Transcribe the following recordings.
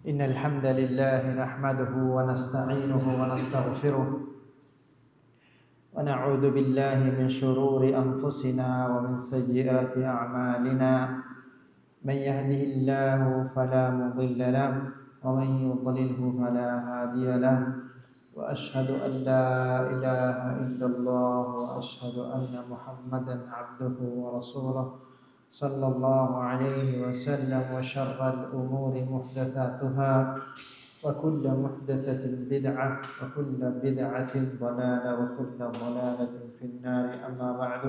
إن الحمد لله نحمده ونستعينه ونستغفره ونعوذ بالله من شرور أنفسنا ومن سيئات أعمالنا من يهده الله فلا مضل له ومن يضلله فلا هادي له وأشهد أن لا إله إلا الله وأشهد أن محمدا عبده ورسوله صلى الله عليه وسلم وشر الأمور محدثاتها وكل محدثة بدعة وكل بدعة ضلالة وكل ضلالة في النار أما بعد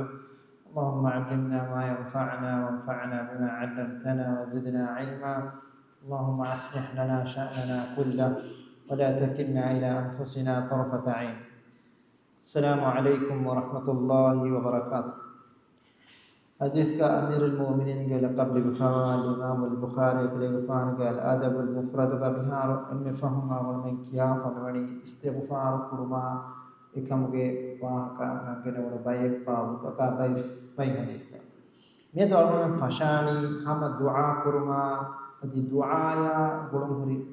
اللهم علمنا ما ينفعنا وانفعنا بما علمتنا وزدنا علما اللهم أصلح لنا شأننا كله ولا تكلنا إلى أنفسنا طرفة عين. السلام عليكم ورحمة الله وبركاته. حديث أمير المؤمنين قال قبل بفهم الإمام البخاري قال الأدب المفرد ببهار أم فهم ومن كيا فمني استغفار كرما إكمل واقع نقول وربايك باو تكابي باي حديث ميت أولون فشاني هم دعاء كرما هذه دعاء يا قلهم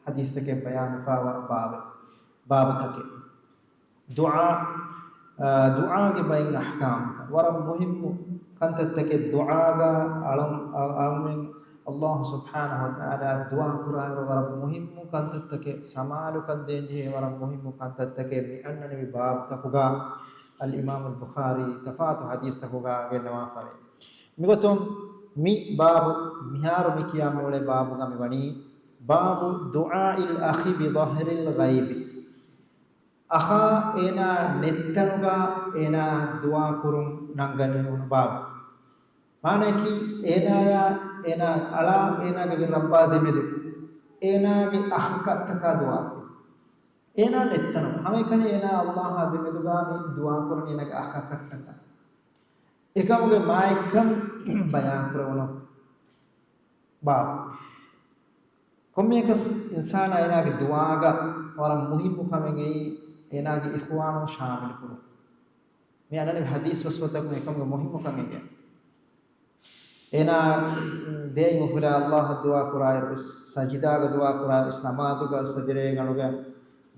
حديث تك بيان فاو باب تك دعاء کے بین احکام تھا ورم مهم كانت تك الدعاء علم الله سبحانه وتعالى دعاء قرآن ورم مهم كانت تك سمال كان دينه ورم مهم كانت تك بأن نبي باب تكوغا الإمام البخاري تفات حديث تكوغا جنوا فري ميغتم مي باب ميار ميكيا مولى باب غامي بني باب دعاء الأخي بظهر الغيب أخا إنا نتنوغا إنا دعاء كرم نانغانيون باب معنى كي إنا يا إنا على إنا كبير ربا دمدو إنا كي أخكتك دعاء إنا نتنوغا همي كان إنا الله دمدو غامي دعاء كرم إنا كي أخكتك إكاموغا ما إكام بيان كرونو باب كم يكس إنسان إنا كي دعاء ورم مهم كامينغي إنا كي إخوانو شامل كرو مي أنا الحديث وسوتك ميكم مهم كامينغي إنا دي مفلا الله الدعاء كراي سجدا الدعاء كراي نمازو کا سجدے گنوگا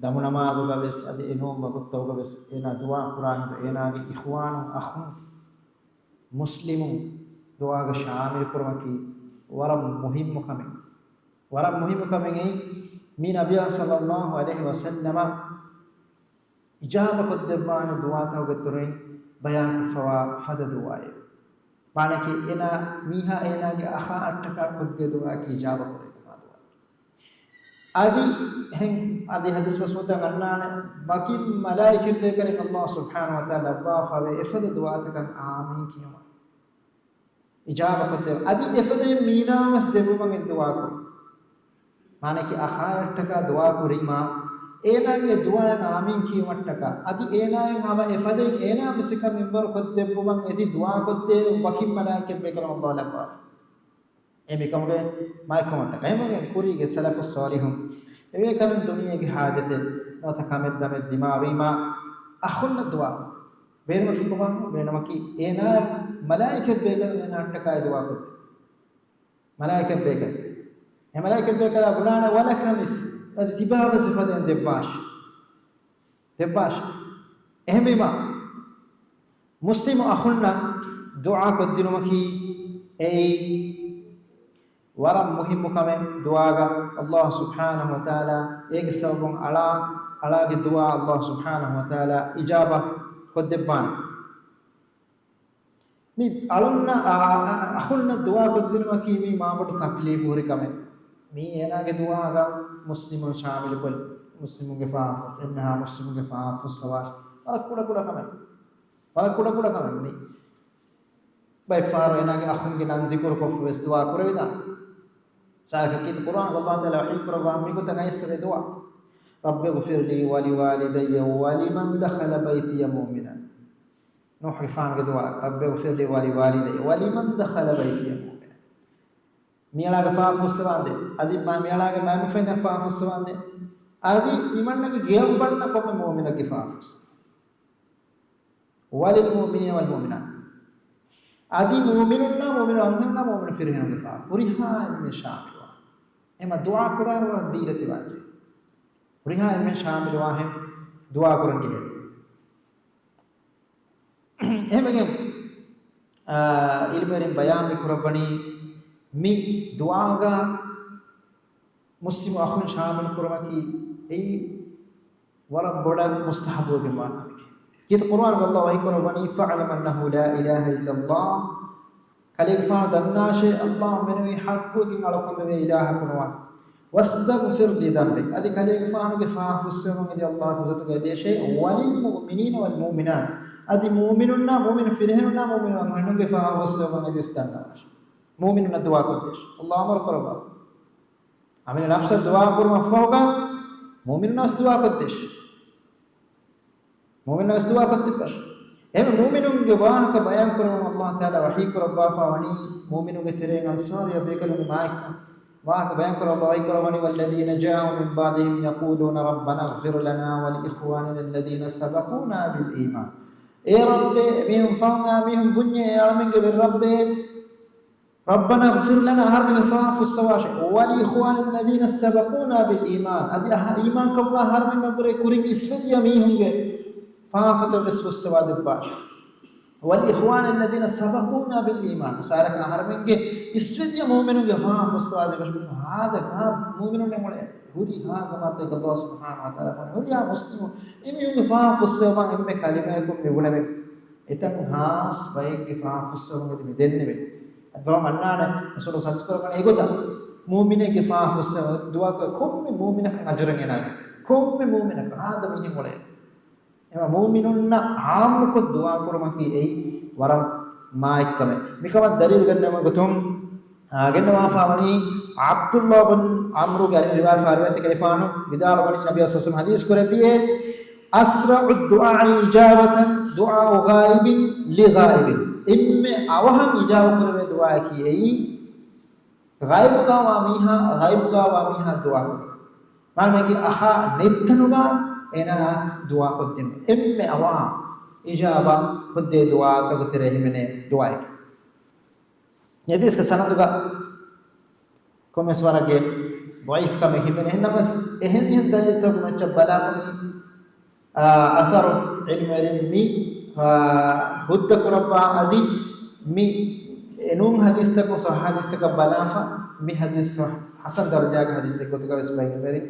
دم نمازو کا بس ادي انوم بغتو کا بس إنا دعاء كراي إنا كي إخوانو أخو مسلم دعاء شامل كرمكي ورم مهم كامينغي مي نبي صلى الله عليه وسلم إجابة قدبان دعاء توقترين بيان فوا فد دعاء معنى كي إنا ميها إنا كي أخا أتكا قد دعاء كي إجابة قريبا دعاء آدي حديث بسوطة غنانا باقي ملائكة بكرين الله سبحانه وتعالى فوا إفد دعاء تكن آمين كيما إجابة قدب آدي إفد مينا مس دبوما من دعاء معنى كي أخا أتكا دعاء قريبا ඒනා ගේ දුઆ ආමීන් කියවට්ටක අදි ඒනායෙන් ආව එෆදේ ඒනා මිසක මින්බර කොද්දෙබ්බුමන් එදි දුආ කොද්දේ වකින් මලායිකෙ බේකලම අල්ලාහ් ලබා එමෙකමගේ මයිකමට්ටක එමගේ කුරීගේ සලෆුස් සාලිහුම් එවේ කලන් දුනියගේ හාජතේ නොත කමෙත් දමෙ දිමාවීමා අඛුන්න දුආ බේරම කිකමන් බේනමකි ඒනා මලායිකෙ බේකල නාට්ටකයි දුආ කොද්දේ මලායිකෙ බේකල එ මලායිකෙ බේකල ගුණාන වලකමිස් اتباع صفات دباش اهمما مسلم اخونا دعاء قدر مكي اي ورم مهم كم دعاء الله سبحانه وتعالى ايك سبب على دعاء الله سبحانه وتعالى اجابه قدبان مي علمنا اخونا دعاء قدر مكي مي ما بد تكليف وري كم مي انا کے دعاء مسلم شامل كل مسلم کے فاف انها مسلم کے فاف السواش ولا كودا كمان مي باي فار انا کے اخون کے نام ذکر کو فوس دعاء کرے دا ساك کی قرآن اللہ تعالی وحی پر وامی کو تنگا اس دعاء رب اغفر لي ولوالدي ولمن دخل بيتي مؤمنا نوح فان کے دعاء رب اغفر لي ولوالدي ولمن دخل بيتي مؤمنا ميلاغ فافوسواندے ادي ما ميلاغ ما فين فافوسواندے ادي ایمانගේ ගේම් බන්න කොම මුමිනගේ فافوس وللمؤمنين والمؤمنات ادي مؤمنون مؤمن امنا مؤمن فرهن فاف وريها من شامل එම දුආ කුරාන දීලා තිබන්නේ රිහා එමෙ ශාමිල වාහෙන් දුආ කරන්නේ එහෙමගෙන් ilmerin bayan mi kurabani mi duaga muslimu akhun shamil kurmaki ei wala boda mustahabu ge maana kit Quran Allah wahi kurabani fa'lam annahu la ilaha illa Allah kalifa dannashe Allah menwi haqqu ge alakam be ilaha kunwa wastaghfir li dhanbik adi kalifa ge fa'fussama ge Allah kazatu ge deshe walil mu'minina wal mu'minat adi mu'minunna mu'min firhenunna mu'minun hanunge fa'fussama ge distanna mu'minunna dua kodesh Allah amar karaba amene nafsa dua kurma foga mu'minunna dua kodesh mu'minunna dua kodesh em mu'minun ge wahaka bayan kurma Allah taala wahi kuraba fa wani mu'minun ge tereng ansar ya bekalu maika wahaka bayan kurma wahi kurmani walladheena ja'u min ba'dihim yaquluna rabbana ighfir lana wa li ikhwanina alladheena sabaquna bil iman e rabbe mihum fanga mihum bunye alaminge bir rabbe rabbana ighfir lana harmin fa'fu sawashi wa li ikhwanina alladheena sabaquna bil iman adi iman kabwa harmin nabure kuring iswediya mihunge fa'fatu bisfu sawad bash wal ikhwanina alladheena sabaquna bil iman saraka harminge iswediya mu'minunge fa'fu sawad bash hada ka mu'minunge mole huri ha zamat Allah subhanahu wa ta'ala huri ya muslimu imiyunge fa'fu sawad imme kalima ko mebuna me etan has bayge fa'fu sawad me denne me adwa mannana rasul sanskar kan egota mu'mine ke fa'fu sawad dua ko komme mu'mina kan ajran ena komme mu'mina ka hada mihi mole ema mu'minunna aam ko dua kurmaki ei waram maaikame mikama dalil ganna gotum genna wafawani Abdullah bin Amr ke riwayat farwati kalifanu bidal bani Nabi sallallahu alaihi wasallam hadis kurabiye asra'u du'a ijabatan du'a ghaibin li ghaibin imme awahan ijab kurwe du'a ki ei ghaib ka wa miha du'a mane ki aha nithanuga ena du'a koddin imme awa ijaba kodde du'a tagotere himene du'a ki yadi iska sanaduga komiswara ke dhaif ka me himene hennamas ehen dalil tak macha balafami athar ilmi hudda kuraba adi mi enun hadis tak so hadis tak balafa mi hadis hasan darja ka hadis ko to ka isbai meri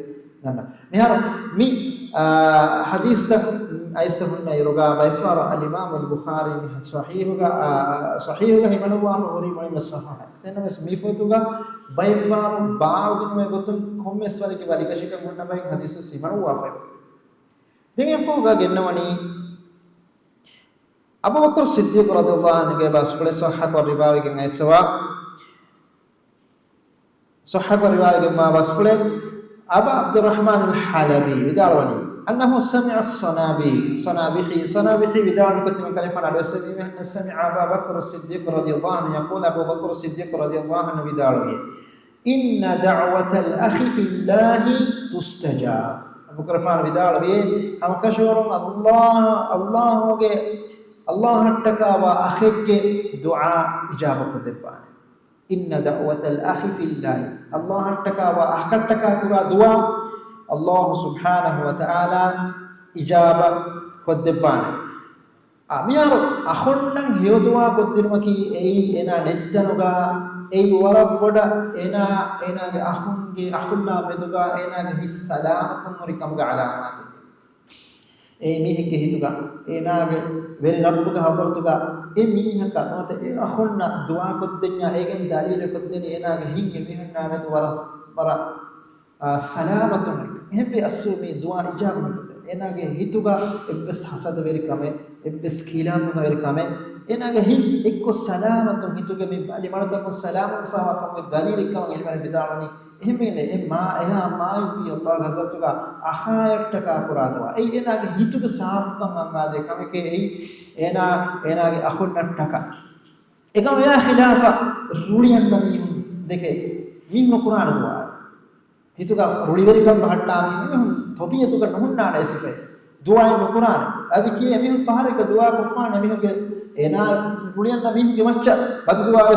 nana mihar mi hadis tak aisa hunna iroga baifar al imam al bukhari mi sahihuga himanu wa fawri ma sahih senamas mi fotuga baifar baadun me gotun kommeswari ke balikashika munna bai hadis simanu wa fa denge foga gennawani Abu Bakar Siddiq radhiyallahu anhu ke basfule sahih ko riwayat ke ngaiswa sahih ko riwayat ke ma basfule Aba Abdurrahman al-Halabi bidalwani annahu sami'a as-Sanabihi bidalwani kutum kalifan adwasami anna sami'a Abu Bakar Siddiq radhiyallahu anhu yaqul Abu Bakar Siddiq radhiyallahu anhu bidalwani inna da'watal akhi fillahi tustajab Abu Bakar bidalwani amakashurun Allah ge Allah hattaka wa akhike du'a ijabah kudebban inna da'watal akhi fillah Allah hattaka wa akhkataka kura du'a Allah subhanahu wa ta'ala ijabah kudebban amiyaro akhonnan hiyo du'a koddirmaki ei ena neddanuga ei warab boda ena ge akhunna meduga ena ge his salamatun murikamuga alamat ei mihike hituga enage veri rabbuga hafartuga e mihaka note e akhonna dua koddenya egen dalil koddeni enage hinge mihanna med wara salamatun hebe asumi dua ijab enage hituga ebbes hasad veri kame ebbes kilam veri kame enage hin ekko salamatun hituge me bali marata ko salamun fa wa kam dalil kam ilman bidawani ehmene e ma eha maayu Allah hazatuga ahayattaka kuradawa ei enage hituga saaf kam angade kameke ei enage akhunnattaka egam ya khilafa ruliyan nami deke minno Quran duwa hituga ruliveri kam bahatta mi thopiyatuga nuhunna desife duwa in Quran adiki mi fahareka duwa kofana mi hoge ena ruliyan nami ge macca badu duwa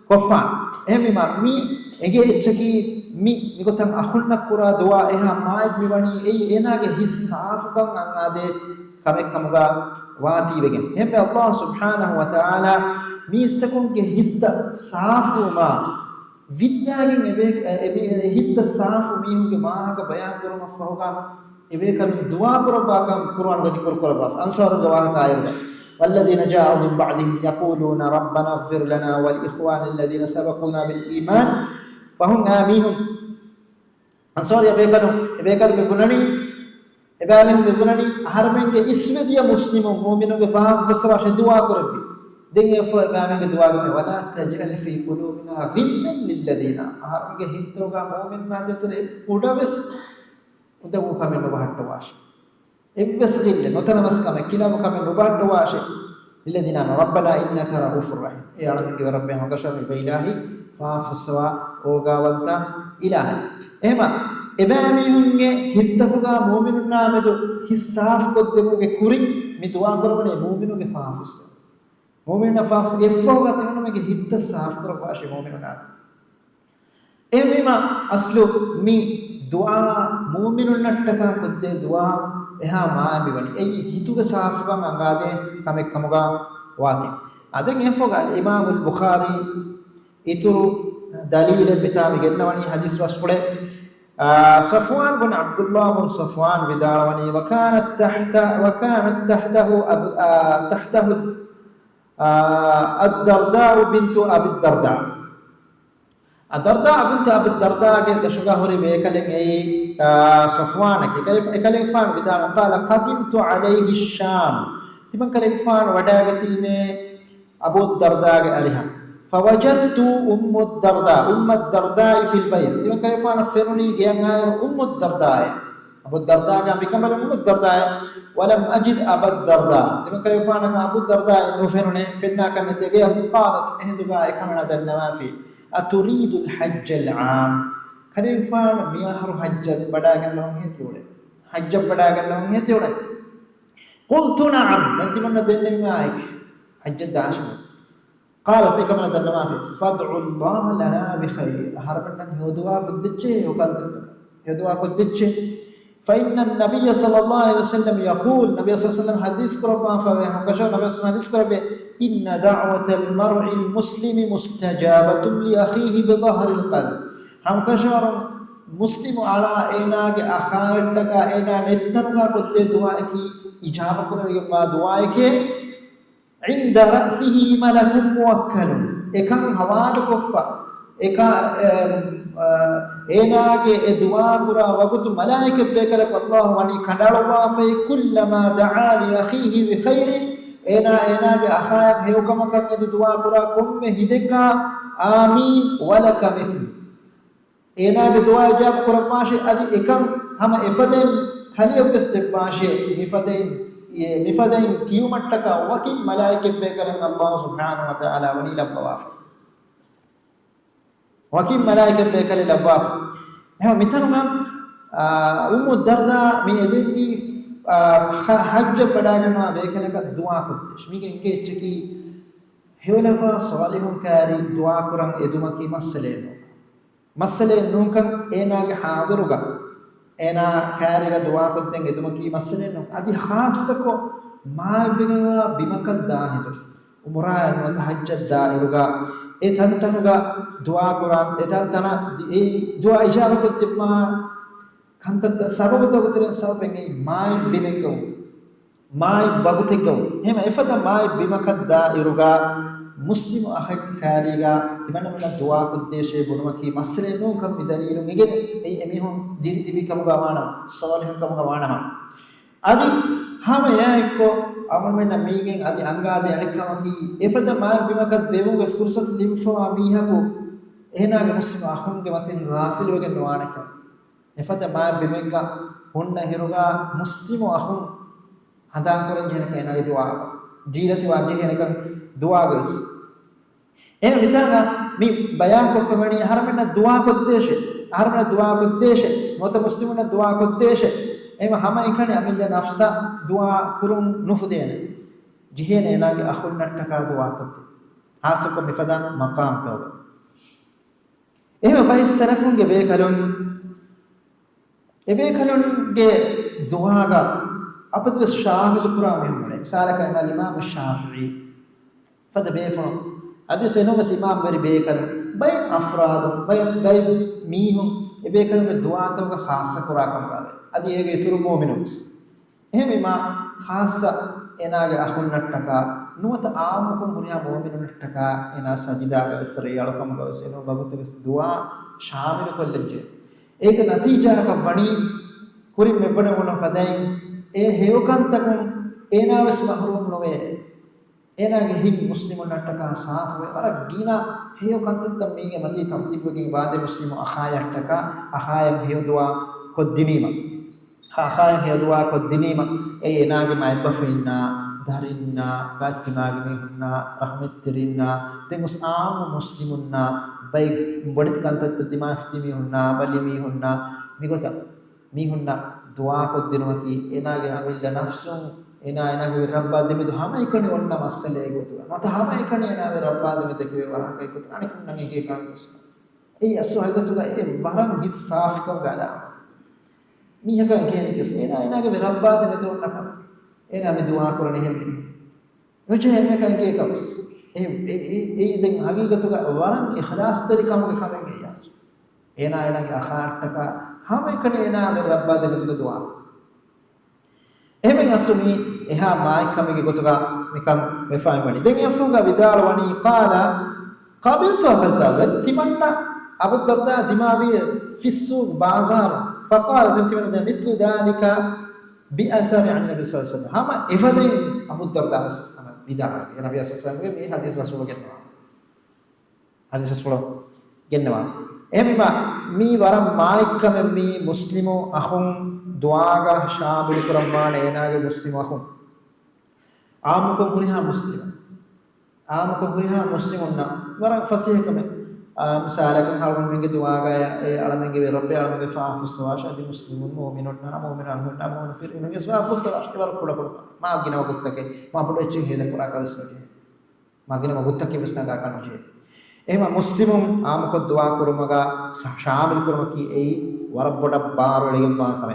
kofan ehmima mi ege echki mi nigotan akhunna kura dua eha maib mi wani ei enage his saafukan angade kamek kamuga waati wegen hemme Allah subhanahu wa ta'ala mi istakunge hitta saafuma vidyagen ebe hitta saafu mihunge maaga bayan kuruma fahoga ebe kan dua kuraba kan Quran gadi kuraba ansar gawa ka ayruga والذين جاءوا من بعدهم يقولون ربنا اغفر لنا والإخوان الذين سبقونا بالإيمان فهم آمين أنصار يبيكالو ببناني إبامين ببناني أحرمين إسمدية مسلم مؤمن بفهم فسرا شدوا قربي دين يفو إبامين دعاء ولا تجعل في قلوبنا غلا للذين أحرمين هندوغا مؤمن ما تتري فودا بس ودعو كامل بحر تواش إبس غلا نتنا بس كامل كلا مكامل بحر تواش للذين ربنا إنك رؤوف رحيم يا رب ربنا وكشف بإلهي فافسوا اوغاولتا إلهي එහෙම එබෑමිහුන්ගේ හිත්තකුගා මුමිනුන් නාමෙදු හිස්සාෆ් කොද්දෙමුගේ කුරින් මි දුආ කරබනේ මුමිනුගේ ෆාෆුස් මුමිනුනා ෆාෆුස් එෆෝගා තෙනුනමගේ හිත්ත සාෆ් කරවාෂේ මුමිනුනා එමෙම අස්ලු මි දුආ මුමිනුන් නට්ටකා කොද්දේ දුආ එහා මාමි වනි එයි හිතුගේ සාෆ්කම් අඟාදේ කමෙක් කමුගා වාති අදෙන් එෆෝගා ඉමාම් අල් බුඛාරි ඉතුරු دليل بتاعي قلنا وني حديث رسول صفوان بن عبد الله بن صفوان بداوني وكانت تحته الدرداء بنت ابي الدرداء الدرداء بنت ابي الدرداء قد شغاهري بكلن اي صفوان كلن فان بداون قال قدمت عليه الشام تمن كلن فان وداغتي مي ابو الدرداء عليها فوجدت أم الدرداء في البيت ثم كيف أنا فرني جاء أم الدرداء أبو الدرداء قام بكمل أم الدرداء ولم أجد أبا الدرداء ثم كيف أنا أبو الدرداء إنه فرني فينا كانت تجيه قالت هندبا كمان دلنا في أتريد الحج العام كيف أنا مياه حج بداعن لهم هي تقوله حج بداعن لهم هي تقوله قلت نعم أنت من دلنا معك حج الدعشم قالت كما دلنا في فادعوا الله لنا بخير هربنا يدعوا بدجه وقال يدعوا بدجه فإن النبي صلى الله عليه وسلم يقول النبي صلى الله عليه وسلم حديث قربان فهم كشف النبي صلى الله عليه وسلم إن دعوة المرء المسلم مستجابة لأخيه بظهر القلب هم كشف مسلم على إناك أخاك إنا نتنقى قد دعائك إجابة كنا دعائك عند رأسه ملك موكل එකන් හවාඩ කොෆා එක ඒනාගේ දුආ කුරා වගතු මලායිකෙ බේකල අල්ලාහ් වනි කඩලවා ෆයි කුල්ලමා දආ ලි අඛීහි බිඛෛර් ඒනාගේ අඛායක් හේවකම කරන්නේ දුආ කුරා කොම්මෙ හිදෙකා ආමීන් වලක මිස්ල් ඒනාගේ දුආ ජාබ් කුරපාෂේ අදි එකන් හැම එෆදෙන් හලියොබ්ස් දෙපාෂේ මිෆදෙන් කියුමට්ටක වකි මලායිකෙ බේකලන් අල්ලාහ් සුබ්හානහු වතාලා වනි ලබ්බවා وكيم ملائكة بكل الأبواب هم مثلهم أم الدرداء من يدري حج بدانا بكل الدعاء قدش ميك إنك تشكي هؤلاء صالحون كاري دعاء كرام إدوما كي مسألة نوكم إنا كحاضروكا إنا كاري دعاء قدين إدوما كي مسألة نوك أدي خاصة ما بيننا بمكان داهدو umrah watahajjad dairuga etantanuga dua quran etantana e dua ijaba kuttima kantat sababu dogotere sababengi mai bimekko mai wagutekko hema efata mai bimakad dairuga muslim ahak kariga timanamala dua kuddeshe bunumaki masle no kam midaniru migene ei emihon diri tibi kamuga wana salihun kamuga wana adi hama yaikko amamenna meegen adi angade alikkamaki efada ma bimaka devuge fursat limfa mihako ehnage muslim akhunge matin ghafil wege nuanaka efada ma bimeka honna hiruga muslim akhun hada koren jenaka enage dua jeelati wajhe enaka dua ges එහෙම විතරක් මේ බයන් කොෆමණි හරමන දුආ කොද්දේශ මොත මුස්ලිමුන දුආ කොද්දේශ එහෙම හැම එකනේ අමිල්ල නෆ්ස දුආ කුරුම් නුෆදේන ජිහෙන එනාගේ අඛුන්නට්ටක දුආ කොද්ද ආසක මිෆදා මකාම් තව එහෙම බයි සලෆුන්ගේ බේකලොන් එබේකලොන්ගේ දුආගා අපිට ශාමිල් කුරා මෙහෙමනේ සාලක ඉමාම් ශාෆියි ෆද බේෆොන අදිස් එනෝග ඉමාම් බරි බේකල බයි අෆ්රාද බයි මීහුම් එබේකලොන්ගේ දුආතෝග ખાસ කුරා කම්බාවේ අදි ඒගේ ඉතුරු මොමිනුස් එහෙම ඉමා ખાસ එනාගේ අහුන්නට්ටක නුවත ආමුකුම් මුනියා මොමිනුන්ට්ටක එනා සජිදාග ඉස්සරේ යලකම් ගවසෙනෝ බගුතක දුආ ශාමිල් කොල්ලජේ ඒක නතිජාක වණි කුරි මෙබණ මොන පදයි ඒ හේවකන්තකම් ඒනාවස් මහරූම් නොවේ ඒනාගේ හිම් මුස්ලිමුන් නට්ටක සාෆ වේ වර ගිනා හේවකන්තත් මේගේ මතී තම්තිබ්බගේ වාදේ මුස්ලිමු අඛායට්ටක අඛායම් හේදුවා කොද්දිනීම අඛායම් හේදුවා කොද්දිනීම ඒ ඒනාගේ මයිබ්බෆින්නා දරින්නා ගාත්තිමාගේ හුන්නා රහමෙත්තරින්නා තෙමුස් ආම මුස්ලිමුන්නා බයි බොඩිත කන්තත් දිමාෆ්ති මිහුන්නා බලි මිහුන්නා මිගොත මිහුන්නා දුආ කොද්දිනවති එනාගේ අමිල්ල නෆ්සුන් එනාගේ රබ්බා දෙමිදු හැම එකනේ ඔන්න මස්සලේ ගොතුවා මත හැම එකනේ එනාගේ රබ්බා දෙමිද කිවේ වහකයි කොට අනිකුන් නම් එකේ කාංගස් ඒ අසුහයිගතුගා ඒ වරන් හිස්සාෆ්කම් ගාලා මිහකන් කියන්නේ කිස් එනාගේ රබ්බා දෙමිද ඔන්න කම එනා මේ දුආ කරන්නේ හැන්නේ නොචේ හැමකන් කියේ කවස් ඒ දැන් හගීගතුක වරන් ඉඛලාස් තරිකමක කමෙන් ගියාස් එනාගේ අඛාට්ටක හැම එකනේ එනාගේ රබ්බා දෙමිද දුආ එහෙම අසුමි එහා මායිකමගේ ගොතුක මිකම් මෙෆායි වනි දැන් යෆුගා විදාල වනි قال قابلت ابدا تمنى ابو الدرداء دماغي في السوق بازار فقال تمنى مثل ذلك باثر عن النبي صلى الله عليه وسلم هم افدين ابو الدرداء විදාල النبي صلى الله عليه وسلم මේ හදිස් රසූල ගෙන්නවා හදිස් රසූල ගෙන්නවා එහෙම මේ වරම් මායිකම මේ මුස්ලිමෝ අහුන් දුආගා ශාබිල් කුරමාන එනාගේ මුස්ලිම අහුන් ආමුකෝ කුරිහා මුස්ලිමුන්නා වරම් ෆසීහකම මිසාලකන් හවුන් මිගේ දුආගා ඒ අලමගේ රබ්බේ අලමගේ ෆාෆුස් සවාෂාදි මුස්ලිමුන් මුමිනුන්නා මුමිනාන්හුන්නා මුනෆිර් ඉනගේ ෆාෆුස් සවාෂ ඉවර කුඩ මා ගිනව ගුත්තකේ මා පොඩෙච්චි හේද කුරා කවස්නෝටි මා ගිනව ගුත්තකේ විස්නා ගන්නෝටි එහෙම මුස්ලිමුන් ආමුකෝ දුආ කුරුමගා ශාමිල් කුරුමකි ඒ වරබ්බඩ බාරලෙන් මාකම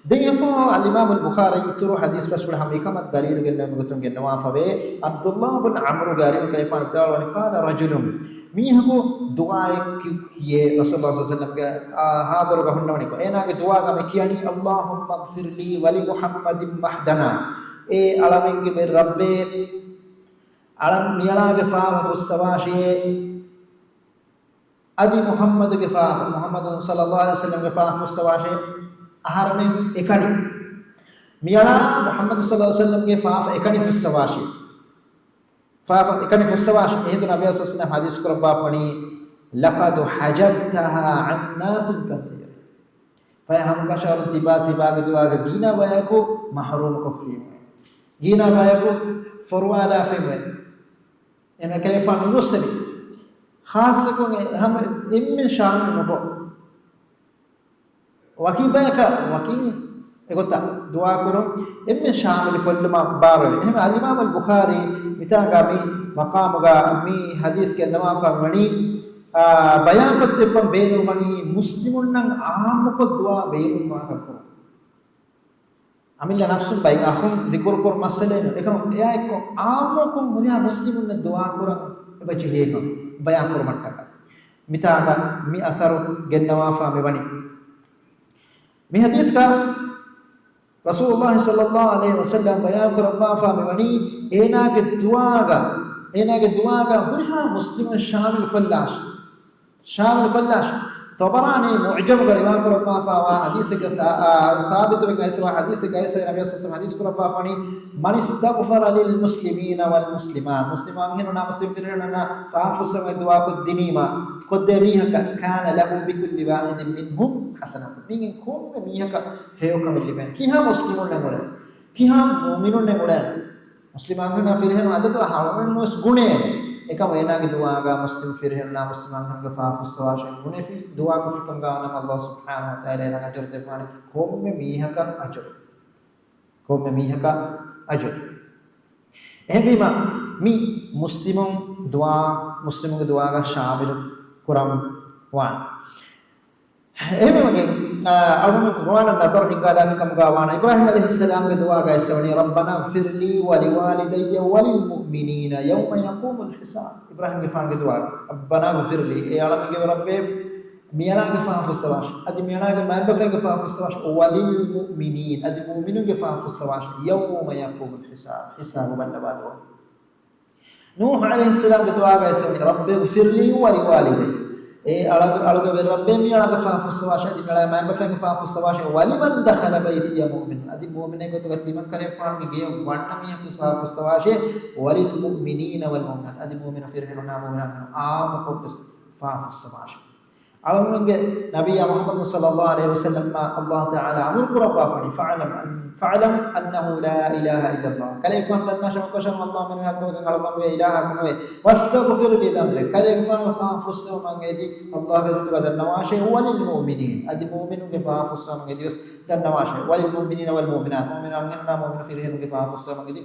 දෙයෆෝ අල් ඉමාම් අල් බුඛාරි ඉතුරු හදීස් බස්වල හැමකම දලීල් ගෙන්න මුගතුන් ගෙන්නවා ෆවේ අබ්දුල්ලාහ් බින් අම්ර් ගාරිම කලිෆාන් තාව වනි قال رجل මීහකු දුආ කියේ රසූලුල්ලාහ් සල්ලල්ලාහු අලයිහි වසල්ලම් හාදර ගහන්නවනි කො එනාගේ දුආ ගම කියනි අල්ලාහුම්මා ග්ෆිර් ලී වලි මුහම්මදින් මහ්දනා ඒ අලමින්ගේ මේ රබ්බේ අලම් මියලාගේ ෆාෆුස් සවාෂියේ අදි මුහම්මදුගේ ෆා මුහම්මදුන් සල්ලල්ලාහු අලයිහි වසල්ලම්ගේ ෆාෆුස් සවාෂියේ අහරමෙන් එකනි මියලා මුහම්මද් සල්ලල්ලාහු අලයිහි වසල්ලම්ගේ ෆාෆ එකනි ෆුස් සවාෂි ෆාෆ එකනි ෆුස් සවාෂි එහෙදු නබි සල්ලල්ලාහු අලයිහි වසල්ලම් හදීස් කරබා ෆනි ලකද් හජබ්තහා අන් නාසින් කසීර ෆයහම් කෂර තිබා ගදුවාගේ ගීනා වයකු මහරූම් කොෆී ගීනා වයකු ෆර්වාලා ෆෙම එන කලිෆාන් නුස්තමි ખાસ કોને હમ એમને શામિલ નકો වකිබයක වකින් එගොත දුආ කරො එmme ශාමිල් කොල්ලම බාරලි එහෙම අල් ඉමාම් අල් බුඛාරි මිතාගාමි මකාමගා මි හදීස් කෙන්නවා ෆර්මණි බයාන් කොත්තෙප්පම් බේනුමණි මුස්ලිමුන් නම් ආමක දුආ බේනුමා කරකෝ අමිල්ල නෆ්සුන් බයි අහුම් දිකුර කර මසලෙන එකම එයා එක්ක ආමකම් මුනියා මුස්ලිමුන් දුආ කරන් එබච හේකම් බයාන් කර මට්ටක මිතාගා මි අසරු ගෙන්නවා ෆාමෙවණි මේ හදීස් का रसूलुल्लाह सल्लल्लाहु अलैहि वसल्लम बयान करवा फामवनी एनागे दुआगा हुरहा मुस्लिम शामिल कल्लाश तबरानी मुअजम करवा करवा फावा हदीस के साबित में कैसे हदीस कैसे नबी सल्लल्लाहु अलैहि वसल्लम हदीस करवा फनी मन इस्तगफर लिल मुस्लिमीन वल मुस्लिमात मुस्लिमान हिना मुस्लिम फिरना फाफुस में दुआ को दिनीमा قدميها كان له بكل واحد منهم حسنه مين كوم ميها هيوكم اللي بين كيها مسلمون نقول كيها مؤمنون نقول مسلمان هنا فيرهن عدد هاون مس غونه එකම එනාගේ දුආගා මුස්ලිම් ෆිරහෙන්නා මුස්ලිමාන්ගේ ෆාෆුස් සවාෂෙන් ගුනේ ෆි දුආ කුෆකම් ගානම අල්ලාහ් සුබ්හානහු වතාලා එනා අජර් දෙපානේ කොම්මෙ මීහක අජර් එහෙම මි මුස්ලිමුන් දුආ මුස්ලිමුගේ දුආගා ශාමිල් කුරම් وان එහෙම වගේ අලුම කුර්ආන නතර හිඟාලා කම් ගාවාන ඉබ්‍රාහීම අලයිහිස්සලාම් ගේ දුආ ගායසවනි රබ්බනා ෆිර්ලි වලිවාලිදය්ය වලිල් මුමිනීන යවම යකූමුල් හිසාබ් ඉබ්‍රාහීම ගේ ෆාන් ගේ දුආ රබ්බනා ෆිර්ලි ඒ අලමගේ රබ්බේ මියනාගේ ෆාෆුස්සවාෂ අදි මියනාගේ මන්බෆගේ ෆාෆුස්සවාෂ වලිල් මුමිනීන අදි මුමිනුගේ ෆාෆුස්සවාෂ යවම යකූමුල් හිසාබ් හිසාබ බන්නබාදෝ නූහ් අලයිහිස්සලාම් ගේ දුආ ගායසවනි රබ්බි ෆිර්ලි වලිවාලිදය්ය අලග රබ්බේ මියාලග ෆාෆුස්සවාෂ අදි මලා මන්බෆගේ ෆාෆුස්සවාෂ වලිමන් දඛල බයිතිය මුමින් අදි මුමිනේ ගොත ගතිමන් කරේ ෆාන් ගේ වන්නමිය ෆාෆුස්සවාෂ වලිල් මුමිනීන වල් මුමිනාත් අදි මුමින ෆිරහුනා මුමිනාත් ආම කොටස් ෆාෆුස්සවාෂ අලමුගේ නබිය මුහම්මද් සල්ලල්ලාහු අලයිහි වසල්ලම් අල්ලාහ් තාලා අමර කුරබා ෆනි ෆඅලම් අන්නහු ලා ඉලාහා ඉල්ලල්ලාහ් කලයිෆන් දන්නශම කෂම අල්ලාහ් මන යබ්බක කලබම් වේ ඉලාහා කනවේ වස්තග්ෆිර් ලි දම්බි කලයිෆන් ෆාෆුස්සව මංගෙදි අල්ලාහ් ගසතු දන්නවාෂේ වලිල් මුමිනීන් අදි මුමිනුගේ ෆාෆුස්සව මංගෙදි දන්නවාෂේ වලිල් මුමිනීන වල් මුමිනාත් මුමිනා අංගනා මුමින ෆිරහුගේ ෆාෆුස්සව මංගෙදි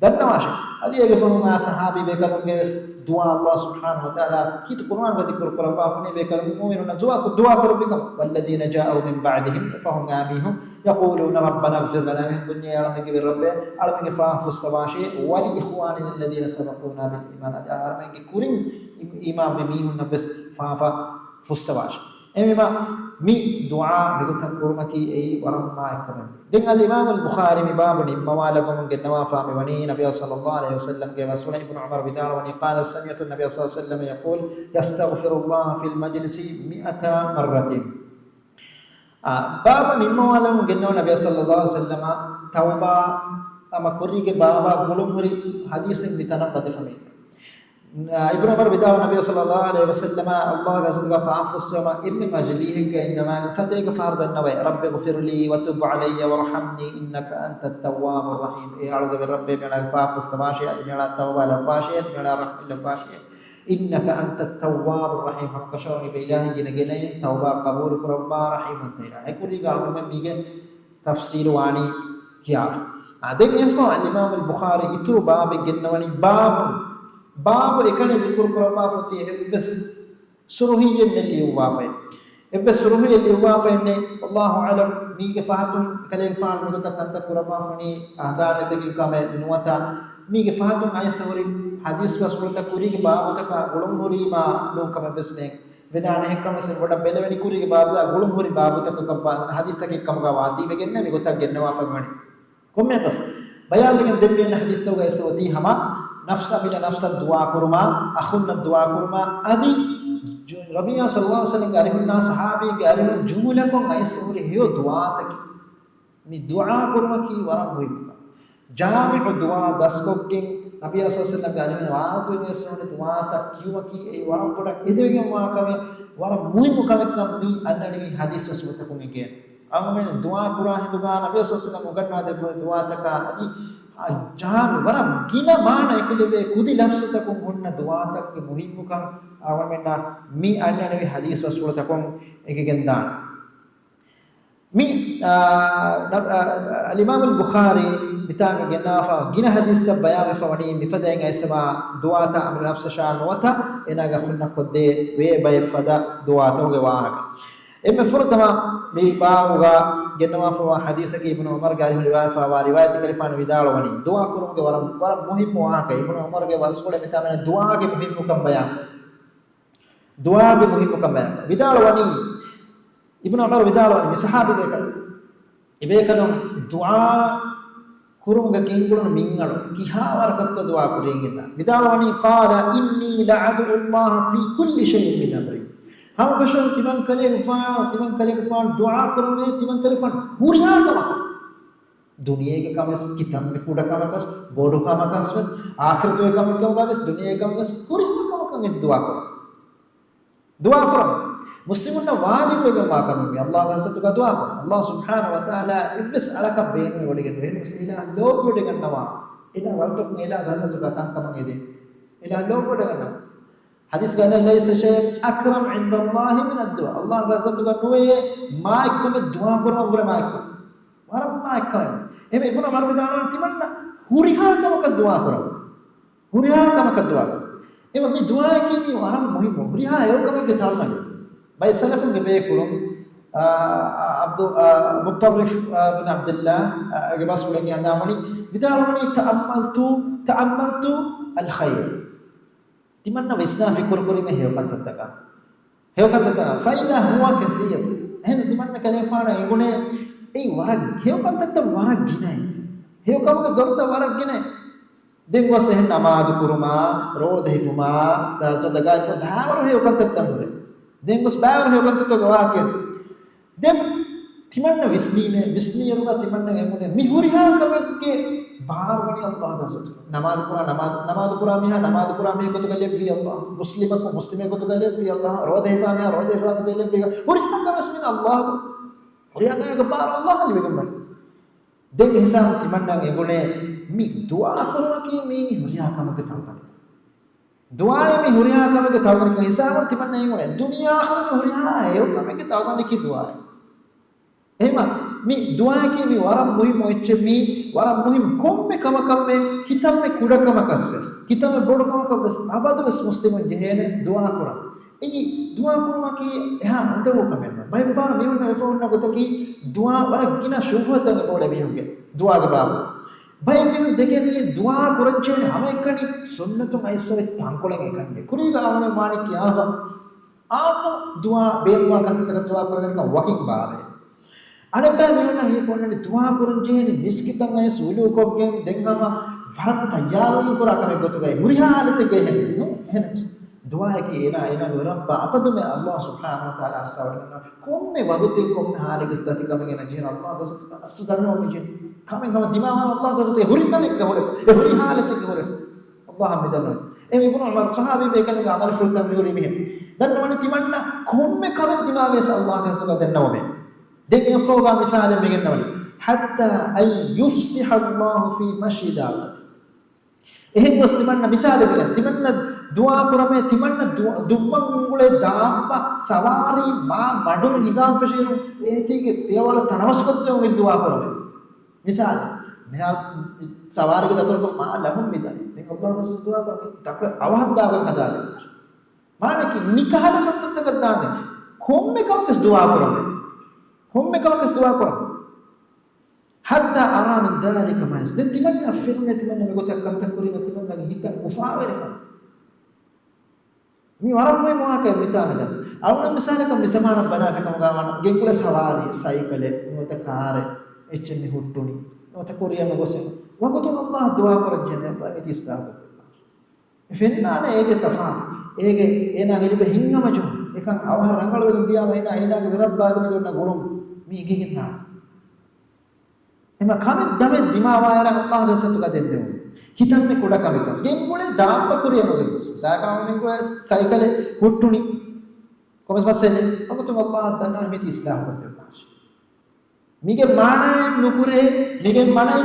දන්නවාෂේ අදි ඒගේ ෆොනුමා සහාබි බේකරුගේ दुआ अल्लाह सुब्हानहु व तआला कित कुरान का जिक्र करबा फने बेकर मुमिनुना दुआ करो बिकम वल्लदीन जाऊ मिन बादिहिम फहुम आमीहुम यقولون रब्बना اغफر لنا من दुनिया अलम के रब अलम के फाफुस सवाशे व इखवानिना الذين سبقونا بالईमान अलम के कुरिन ईमान में मीहुन बस फाफा फुसवाश एमेमा मी दुआ बिगत कुरमकी ए वरम्मा एकम दिन अल इमाम अल बुखारी में बाबनी मवालबम के नवाफा में वनी नबी सल्लल्लाहु अलैहि वसल्लम के वसूल इब्न उमर बिदार वनी قال سمعت النبي صلى الله عليه وسلم يقول يستغفر الله في المجلس 100 مرة बाबनी मवालबम के नबी सल्लल्लाहु अलैहि वसल्लम तौबा अमा कुरी के बाबा गुलमुरी हदीस में बितना बदे फमे इब्न उमर बिदा नबी सल्लल्लाहु अलैहि वसल्लम अल्लाह का सदका फाफुस्समा इब्न मजलीह के इनमा सदे का फर्द नबी रब्ब इगफिरली व तुब अलैया वरहमनी इन्नका अंतत तव्वाबुर रहीम ए अल्लाह रब्ब मेरा फाफुस्समा शे मेरा तौबा लपाशे मेरा रहम लपाशे इन्नका अंतत तव्वाबुर रहीम हम कशोनी बेइलाही गिने गिने तौबा कबूल करबा रहीम तेरा ए कुली गाल में मीगे तफसीर वानी किया आदे में फा इमाम अल बुखारी इतु बाब गिनवनी बाब एकने जिक्र करबा फती एवस सुरुहिय नेली वाफे एवस सुरुहिय नेली वाफे ने अल्लाह अलम नी के फातुम कले फान को तकंत करबा फनी आदान तकी कमे नुवता नी के फातुम आय सवरी हदीस वसुलता कुरी के बाब तक गुलमुरी मा नो कमे बसने विदान है कम से बड़ा बेलवेनी कुरी के बाब गुलमुरी बाब तक कम हदीस तक कम का वाती बेगने मी गोता गेन वाफे मणी कोमे तस बयान लेकिन दिन हदीस तो ऐसे होती हमा नफ्सा बिला नफ्सा दुआ कुरमा अखुन दुआ कुरमा आदि जो रबिया सल्लल्लाहु अलैहि वसल्लम गारिहुन्ना सहाबी गारिहुन जुमुला को मैसूरी है दुआ तक मी दुआ कुरमा की वरम हुई जामिउ दुआ 10 को के नबी सल्लल्लाहु अलैहि वसल्लम गारिहुन वात में सोने दुआ तक क्यों की ए वरम कोड इदेगे वा कमे वरम मुई मुकमे कम मी अन्ननी हदीस वसुत को के अमन दुआ कुरा है दुआ नबी सल्लल्लाहु अलैहि वसल्लम गन्ना दे दुआ तक आदि जहां वरम गिना मान एकले खुदी लफ्ज तक मुन्न दुआ तक के मुहिम कम आवमेना मी अन्य नबी हदीस वसूल तक एक गेंदा मी अल इमाम अल बुखारी बिता गेनाफा गिना हदीस तक बयान फवनी मिफदेंग ऐसमा दुआ ता अमर नफ्स शान वता एनागा खुन्ना कोदे वे बय फदा दुआ तोगे वाहक एमे फुरतमा मी बावगा गेनवा फवा हदीस के इब्न उमर गारी रिवायत फवा रिवायत कलिफान विदाल वनी दुआ करूं के वरम मुहिम वहां के इब्न उमर के वसकोड़े में मैंने दुआ के मुहिम कम बयान विदाल वनी इब्न उमर विदाल वनी सहाबी बेकर इबेकनो दुआ करूं के किंगुन मिंगल किहा वरकत दुआ करेंगे विदाल वनी قال اني لعدو الله في كل شيء من امري हम कशो तिमन करे गुफान दुआ करो में तिमन करे फन हुरिया का दुनिया के काम में कितम में कूड़ा काम कर बोडो काम कर आखिर तो काम क्यों का बस दुनिया का बस हुरिया काम में दुआ करो मुस्लिमों ने वाजिब है दुआ करने में अल्लाह का सत्य का दुआ करो अल्लाह सुब्हानहु व तआला इफ्स अलका बेन में वडे गन इला लोग वडे गन नवा इला वर्त में इला का सत्य का काम कम दे इला लोग वडे गन हदीस कहने लैस शै अकरम इंद अल्लाह मिन अद्दुआ अल्लाह का सत्य का नोए माइक में दुआ करो वरे माइक वरम माइक एमे इब्न उमर बिदान तिमन्ना हुरिहा का दुआ करो एमे मी दुआ की मी वरम मुहिम हुरिहा है कम के थाल में bay salafun ge be fulum Abdul Mutarrif bin Abdullah ge basule ge hadamani vidalani ta'ammaltu al khair timanna visna fikr kuri me hewkantata fa ila huwa kathir hen timanna kalefana egune ei warag hewkantata warag ginai hewkamuge dorta warag ginai den was hen namaz kuruma roda hifuma da sadaga ko dhaawar hewkantata mure den was baawar hewkantata ko waake dem timanna visniyeruga timanna egune mihuriha kamke baar wani Allah dasat namaz kura miha ko to galle bi Allah muslime ko to galle bi Allah roda hifa ko galle bi huriha ka rasmin Allah huriha ka baar Allah li begum den hisam timanna egune mi dua kurwa ki mi huriha kamke tawkan dua mi huriha kamke tawkan ka hisam timanna egune dunya akhir huriha e kamke tawkan ki dua එහෙම මේ දුආකේ මේ වරම් මුහිම වෙච්ච මේ වරම් මුහිම කොම්මේ කමකම්මේ කිතම්මේ කුඩකමකස්වස් කිතම්මේ බොඩකමකස් ආබදවස් මුස්ලිමුන් ජෙහෙන දුආ කරා එයි දුආ කරනවා කී එහා හොඳව කමෙන්න බයි ෆාර මෙවුන වෙෆෝන්න ගොතකි දුආ වරගින ශුභතන කොඩ මෙහුගේ දුආගේ බාබ බයි මෙහු දෙකේ දුආ කරච්චේ හැම එකනි සුන්නතුන් අයිසොේ තංකොලෙන් එකන්නේ කුරීගාවනේ මාණිකියාව ආපු දුආ බේරුවා කන්තක දුආ කරගෙන වකින් බාවේ අනබෑ මෙන්න හි ෆෝන්නේ දුආ කරන්ජේනි මිස්කිතන් අය සූලු කොක්ගෙන් දෙන්නම වරක් තයාරලි කරා කම ගොතු ගයි මුරිහාලත ගෙහෙන්නේ එහෙනම් දුආ එකේ එන රබ්බ අපදුමේ අල්ලාහ් සුබ්හානහු තාලා අස්සවරන කොම්මේ වගුති කොම්මේ හාලෙක ස්ථති කමගෙන ජීන අල්ලාහ් ගසත අස්තු දන්නෝ නිජේ කමෙන් ගම දිමාම අල්ලාහ් ගසත හුරිතනෙක් ගහොර හුරිහාලත ගහොර අල්ලාහ් මෙදන්නෝ එමෙ ඉබ්නු උමර් සහාබි බේකන අමල් ෆුල්තම් මිහුරි මෙහෙ දන්නවනි තිමන්න කොම්මේ කම දිමාමේ අල්ලාහ් ගසත දන්නෝ මේ den yafoga misale megenawali hatta ay yufsiha Allah fi mashidat ehe gos timanna misale megen timanna dua kurame timanna dummang ungule daappa sawari ma madul higam fashiru etige fewala tanawaskodde ungil dua kurame misal sawari ge dator ko ma lahum midani den Allah gos dua kurame tak awahdaga kadade mane ki nikahala kattatta kadade komme kawkes dua kurame هم كوكس دعاء قرآن حتى أرى من ذلك ما يصير تمنى فينا تمنى نقول كم تكوري تمنى هيك مفاوضة مي ورم مي مواقع متامدا أولا مثال كم مثمان بنا في كم كمان جنكولا سواري سايكل نوتا كار إيشني هوتوني نوتا كوريا نقصي وقت الله دعاء قرآن جنة بني تسلام فينا أنا إيه تفهم إيه أنا غير بهينغ ماجو إيه كان أوه رانغال وين ديا هنا غير بعد ما جونا غلوم මේ එකකින් නා එම කමෙත් දමෙත් දිමාවායර අල්ලාහ් ගසතු කදෙන්නේ හිතන්නේ කුඩ කමකස් ගෙන් මොලේ දාම්ප කුරියනෝගේ සාකාමෙන් කො සයිකලේ හුට්ටුනි කොමස් පස්සේනේ අකතු අල්ලාහ් දන්නා මේ ඉස්ලාම් කරේ පාෂ මිගේ මානයි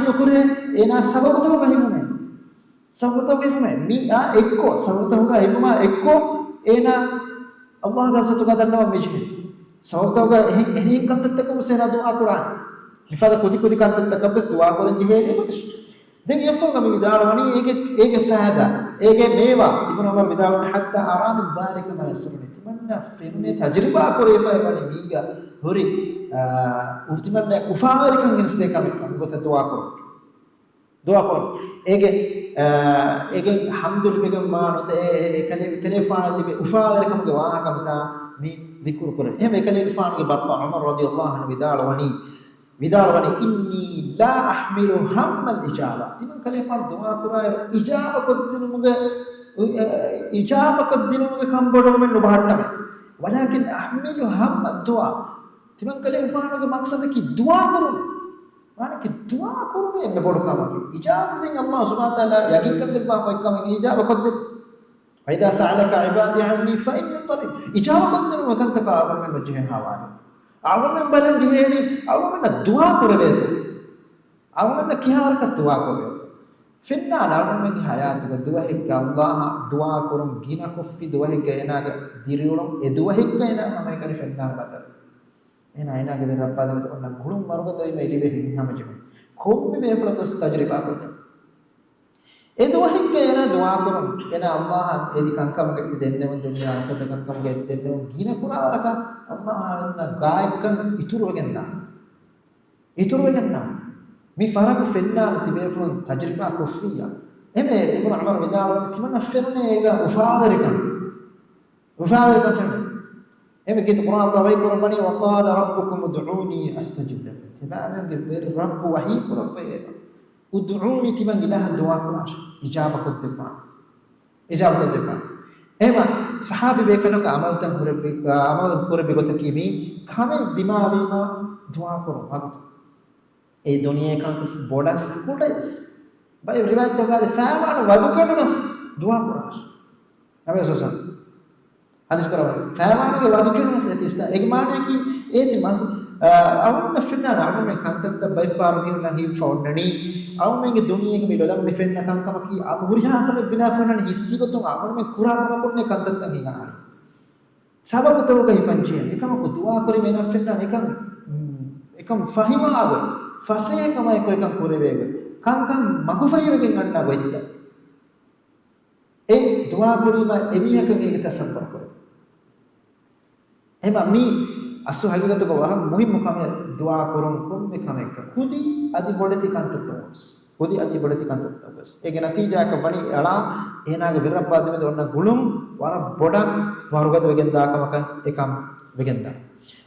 නුකුරේ එනා සබබතව ගහිමුනේ මි එක්කෝ සබබතව ගහිමුමා එක්කෝ එනා අල්ලාහ් ගසතු කදන්නවා මෙජේ සවතෝග එහින් කන්තත්තක උසේනා දුආ කුරාන් ඉෆාද කොදි කන්තත්තක බස් දුආ කරන් දිහේ කොටස් දැන් යෆෝග මි විදාලවනි ඒකේ ෆාදා ඒකේ මේවා ඉබ්නු උමර් විදාලවනි හත්තා අරාම දාරික මා යසුරුනි තිමන්නා ෆින්නේ තජරිබා කරේ ෆයවනි මීගා හොරි උෆ්තිමන්න උෆාවරිකන් ගෙනස්තේ කමක් ගොත දුආ කරන ඒකේ හම්දුල් බෙගම් මානත ඒකලේ ෆානලි උෆාවරිකන් ගේ වාහකමතා මේ ذكر قرآن هم كلام فان کے باپا عمر رضی اللہ عنہ විදාලවනි ඉන්නී ලා අහ්මිලු හම්මල් ඉජාබා තිමන් කලේ ෆාන් දුආ කුරාය ඉජාබා කොද්දිනුමුගේ කම්බඩෝ මෙන්න බහට්ටම වලාකින් අහ්මිලු හම්ම දුආ තිමන් කලේ ෆාන්ගේ මක්සද කි දුආ කරු माने कि दुआ करूंगे मैं बोल का मत इजाजत देंगे अल्लाह सुब्हानहू तआला यकीन कर दे पाप का मैं इजाजत कर दे फैदा सअलका इबादी अन्नी फइन्नी करीब इजाजत कर दे मकन तक आवर में वजहन हवाले आवर में बलन दिहेनी आवर में दुआ करवे तो आवर में क्या हरकत दुआ करवे फिरना आवर में हयात को दुआ है कि अल्लाह दुआ करूं गीना को फी दुआ है कि ना दिरियों ए दुआ है कि ना हमें करे फिरना बता එන අයනාගේ රබ්බාදමත ඔන්න ගුළුම් මරුගතයි මේ ඉලිවේ හින්නම ජීව කොම්මේ මේ ප්‍රොසෙස් තජරිබා කරන Itu wahik ena doa kurang, ena Allah edi kankam ke denne on dunia akhirat kankam ke denne on gina kurang laka Allah na gaaykan ituru wegenna mi faraku fenna tibefun tajriba kufriya eme ibn Umar vidawal timana fenne ega ufawirikan fenne eme kit Quran Allah way kurang bani wa qala rabbukum ud'uni astajib lakum tiba ber rabb wahi kurang ud'uni timan ilah doa kurash ijaba koddepa ema sahabi bekana ka amal tan kurbi gotakimi kame dimawima doa kuru magut e duniya kan bodas kudes bay riwayat to gade faamanu wadu kenunas doa kurash nabe sosa hadis karawa faamanu ge wadu kenunas etista egmane ki eti mas awunna finna ramu me kantatta bay farmi nahi foundani awunge duniyege me lodam me fenna kankama ki aburiha kame bina fonan hissi gotum awun me kurama konne kantatta hinga sabab to ga hifanche ekam ko dua kori mena fenna ekam fahima age fase kama ekam kurevege kankam magufayege ganna goitta e dua kori ma emiyaka ge tasabbar ko ema mi asu hagigatu ko waram muhim kame dua kurun kum me kame ka khudi adi bodeti kantatos ege natija ka bani ala enaga virabba de onna gulum wara bodak warugad wegenda kamaka ekam wegenda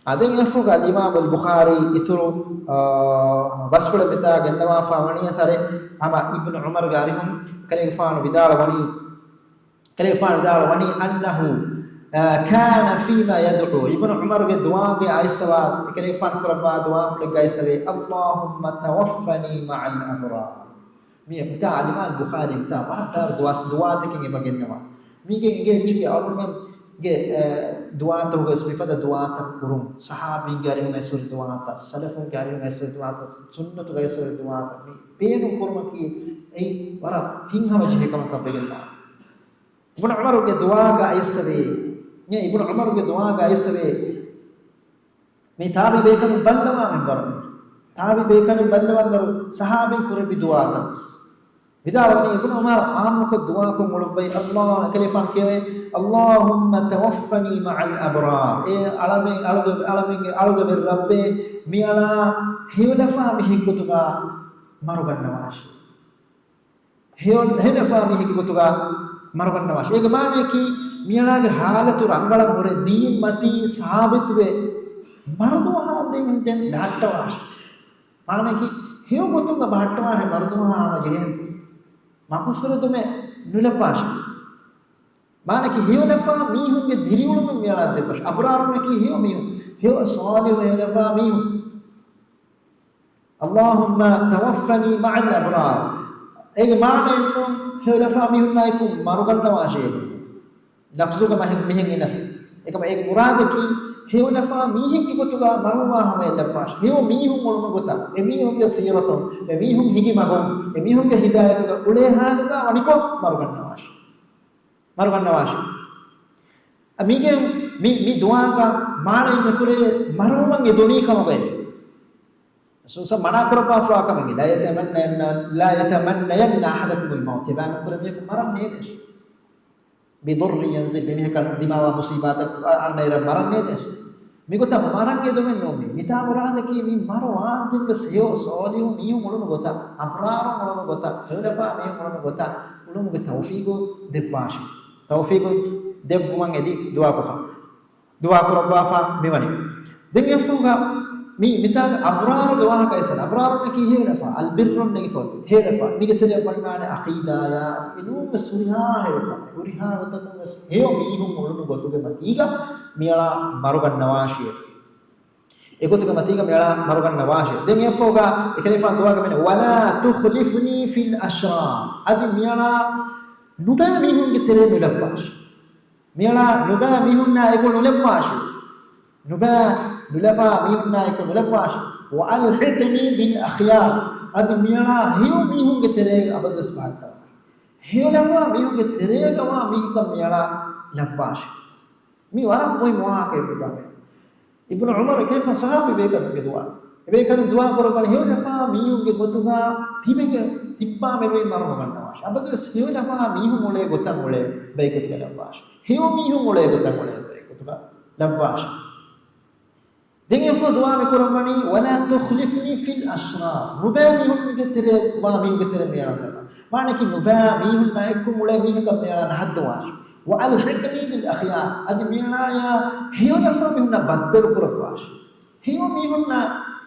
aden yafu ga imam al bukhari ituru basfula bita gandawa famaniya sare ama ibn umar garihum kare faanu vidala wani annahu كان فيما يدعو ابن عمر کے دعا کے ایسا کہ فان قربا دعا فل گایسے اللهم توفني مع الابرار می بتا علم البخاري بتا ما دعا تکیں بگنوا می کے چکی اور میں کے دعا تو اس میں فدا دعا تک کروں صحابی گاری میں سور دعا تا سلف گاری میں سور دعا تا سنت گاری سور دعا تا می پین کرم کی ای ورا ہنگا وجہ کم کا بگنا ابن عمر کے دعا کا ایسا nya ibnu umar ge doa ga isave me tabi bekan ballama member tabi bekan ballama member sahabi kurbi doa tas vidawani ibnu umar aam ko doa ko mulwai allah kalifan kewe allahumma tawaffani ma'al abrar e alabe bir rabbe miala hewlafa mihi kutuga marugannawash hewlafa mihi kutuga marugannawash ege mane ki මියලාගේ حالතු රංගලම් හොරේ දීන් මති සාබිතුවේ මරදුවා දෙන් දැන් ඩාට්ටවාශ මානකි හේව ගොතුක බාට්ටවානේ මරදුවාම ගෙහෙන් මකුසර තුමේ නුලපාශ මානකි හේව ලෆා මීහුන්ගේ දිරිවුලම මියලා දෙපශ අපරාරුනකි හේව මීහු හේව සාලිහු හේව ලෆා මීහු اللهم توفني مع الابرار ඒ මානෙ හේව ලෆා මීහු නයිකුම් මරුගන්නවාශේ lafzu ka mihin inas ekama ek murad ki hewlafa mihin ki gotuga maruma hame lapash hew mihun moluma gota e mihun ge sirato e mihun higi magom e mihun ge hidayatu ga ule haluga waniko marugannawash amige mi dua ga mane mekure maruma ge doni kamabe so sa mana kurapa fa kamage la yatamanna yanna ahadakum al maut ba mekure me maram ne desh Bidur यंजिल बेने का दिमावा मुसीबत अन्नैर मरने दे मिगोता मरंगे दो में नोमी मिता मुराद की मी मारो आंतिम बस यो सोलियो मियो मुळनु गोता अप्रारो मुळनु गोता हेलफा मियो मुळनु गोता उळनु के तौफीक देवुवां एदि दुआ को रब्बाफा मिवनी देंगे फुगा mi mital abrar gawah kaisal abrar ne ki helefa al birr ne ki fot helefa mi getele panmane aqida ya inu suriha helefa uriha watakum heo mi hum ulunu gotuge matiga miala marugan nawashiye egotuge matiga miala marugan nawashiye den efoga ekelefa duwa ga mene wala tukhlifni fil ashrar adi miala nuba mi hum getele nulafash miala nuba mi hum na ego nulafash nuba nulafa mihunna ek nulafash wa alhiqni bil akhyar ad miyana hiyo mihun ge tere abadas bhatta hiyo lafa mihun ge tere gawa mihika miyana lafash mi waram koi moha ke bidame ibnu umar kayfa sahabi bekar ge dua korban hiyo lafa mihun ge botuga tibege tibba merwe maru gannawa labbash abadres hiyo lama mihun ole gotan ole baykutuga labbash hiyo mihun ole gotan ole baykutuga labbash dinge fo du'a me kurmani wala tukhlifni fil ashrar nuba mihun getere wa mihun getere me yana mane ki nuba mihun na ekku ole mihun kam me yana hadwash wa alhiqni bil akhyar ad mina ya hiyo lafa mihun na baddal kurwash hiyo mihun na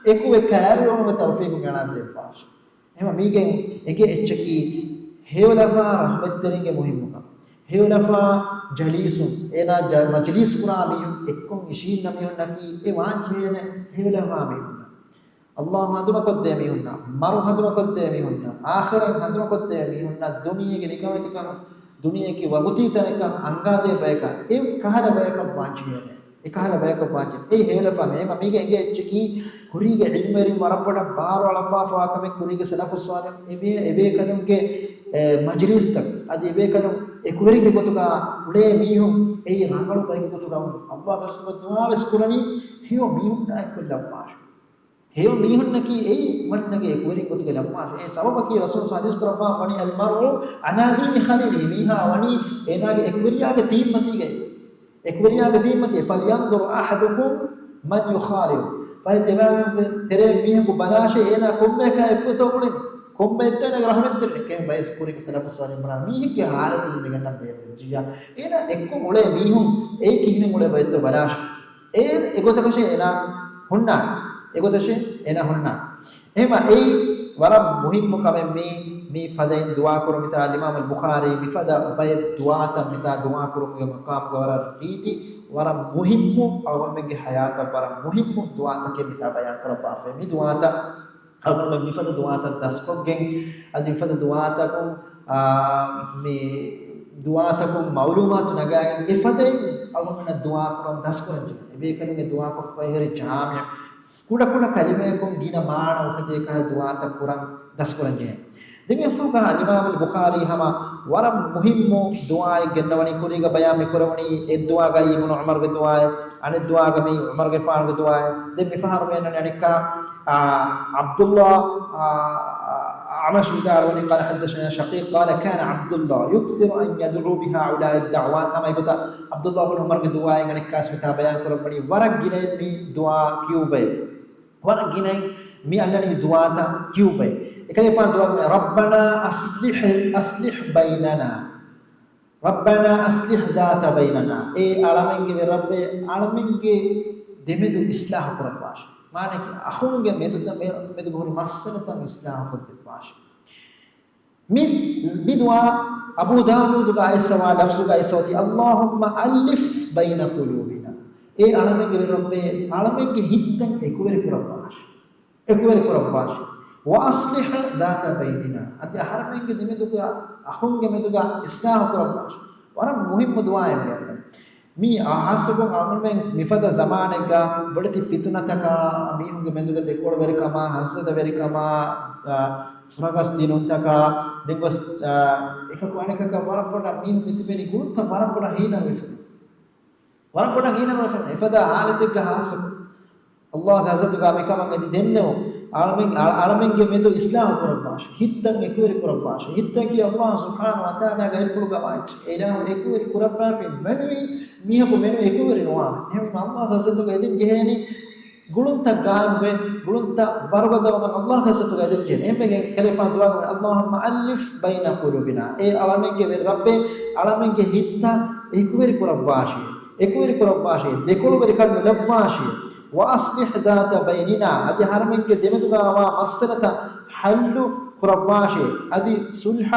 ekku e kaari on tawfiq me yana depash එහෙනම් මේකෙන් එකේ එච්චකි හේවලෆා රහමත් දරින්ගේ මුහිම්මක හේවලෆා ජලීසුන් එනා මජලිස් කුරා මිහුන් එක්කොන් ඉෂීන් නමිහුන් නකි ඒ වාංචේන හේවලෆා මිහුන් අල්ලාහ් හදුම කොද්දේ මිහුන් මරු හදුම කොද්දේ මිහුන් ආඛිරන් හදුම කොද්දේ මිහුන් දුනියගේ නිකමතිකම දුනියගේ වගුති තනක අංගාදේ බයක ඒ කහර බයක වාංචේන එකහල බයක වාංචේ ඒ හේවලෆා මේකේ එගේ එච්චකි kuriga ilmeri marabada baaro alamba faakame kuriga salafus salih ebe kanumge majlis tak adi ebe kanum ekuveringe gotuga ude mihum ei rangalu bayge gotuga Allah subhanahu du'a veskurani hiyo mihum na ekulabash hiyo mihun naki ei wannage ekuveringe gotuga labash e sababaki rasul hadis kurama wani al mar'u ala dini khalili miha wani enage ekuveriage timmati ge ekuveriage timmati falyanzur ahadukum man yukhalil فايتمام ترى ميه ببلاشه هنا كم का इतना बोले कम इतना ना रहमत करने के भाई स्कूल के सलाफ सवाल मरा मीह के हालत में निकलना बेर जिया ये ना एक को बोले मीहूं एक ही ने बोले भाई तो बलाश एको तक से ना हुन्ना एको तक से ना हुन्ना एमा ए वरा मुहिम मुकामे मी फदाइन दुआ करो मिता इमाम अल बुखारी मी फदा बाय दुआ ता मिता दुआ करो के मकाम गवरा रीति वरा मुहिम्मु अवल में हयात पर मुहिम्मु दुआ तक मिता बयान करो पाफे मी दुआ ता अवल में मी फदा दुआ ता 10 को गेंग अदि फदा दुआ ता को मी दुआ ता को मालूमात नगा ए फदे अवल में दुआ करो 10 को बे करेंगे दुआ को फहर जामिया कुड़ा कुड़ा कलिमे को गिना मान फदे का दुआ ता कुरान 10 को dengan fuqaha Imam al-Bukhari hama waram muhimmu du'a gennawani kuriga bayan me kurawani e du'a ga ibn Umar ge du'a ane du'a ga me Umar ge faan ge du'a de me fahar me nan anika Abdullah عمش بداروني قال حدثنا شقيق قال كان عبد الله يكثر ان يدعو بها على الدعوات اما يقول عبد الله بن عمر ge du'a ngani kas meta bayan kurawani warak gine mi du'a kiuve warak gine mi annani du'a ta kiuve كيف دعاء ربنا أصلح بيننا ربنا أصلح ذات بيننا اي عالمين के रब عالمين के देमेदु इस्लाह करवाश माने कि अखुंगे मेदु बहुत मसलता इस्लाह करवाश بدعاء أبو داود قال سوا لفظ قال سوتي اللهم ألف بين قلوبنا اي عالمين के रब عالمين के हितन एकवेरी करवाश واصلح ذات بيننا اتي حرمين के दिमे दुगा अखुन के में दुगा इस्लाह करबाश और मुहिम दुआ है मी आहासको आमन में मिफदा जमाने का बड़ती फितना तक मी होंगे में दुगा देखोड़ वेरी कमा हसद वेरी कमा फरगस दिनों तक देखो एक कोने का वरम पड़ा मी मिति बेनी गुण था वरम पड़ा ही ना मिफदा इफदा हालत का हासको अल्लाह गजत का में कमा गदी देने आलमिन के में तो इस्लाम करबाश हितन एकवेरी करबाश हित की अल्लाह सुब्हानहु व तआला गा इपुगा वाट इलाह एकवेरी करबा फे मनवी मिह को मेनो एकवेरी नोआ हम अल्लाह गजत का दिन गेनी गुलुन ता गाम वे गुलुन ता वरगद अल्लाह गजत का दिन जेन एमे कलिफा दुआ अल्लाहुम्मा अलिफ बैना कुलुबिना ए आलमिन के रब आलमिन के हित एकवेरी करबाश देखो वेरी कर लब्बाश واصلح ذات بيننا ادي حرمين के देमेदुगा वा मसलता हल्लु कुरवाशे ادي सुलह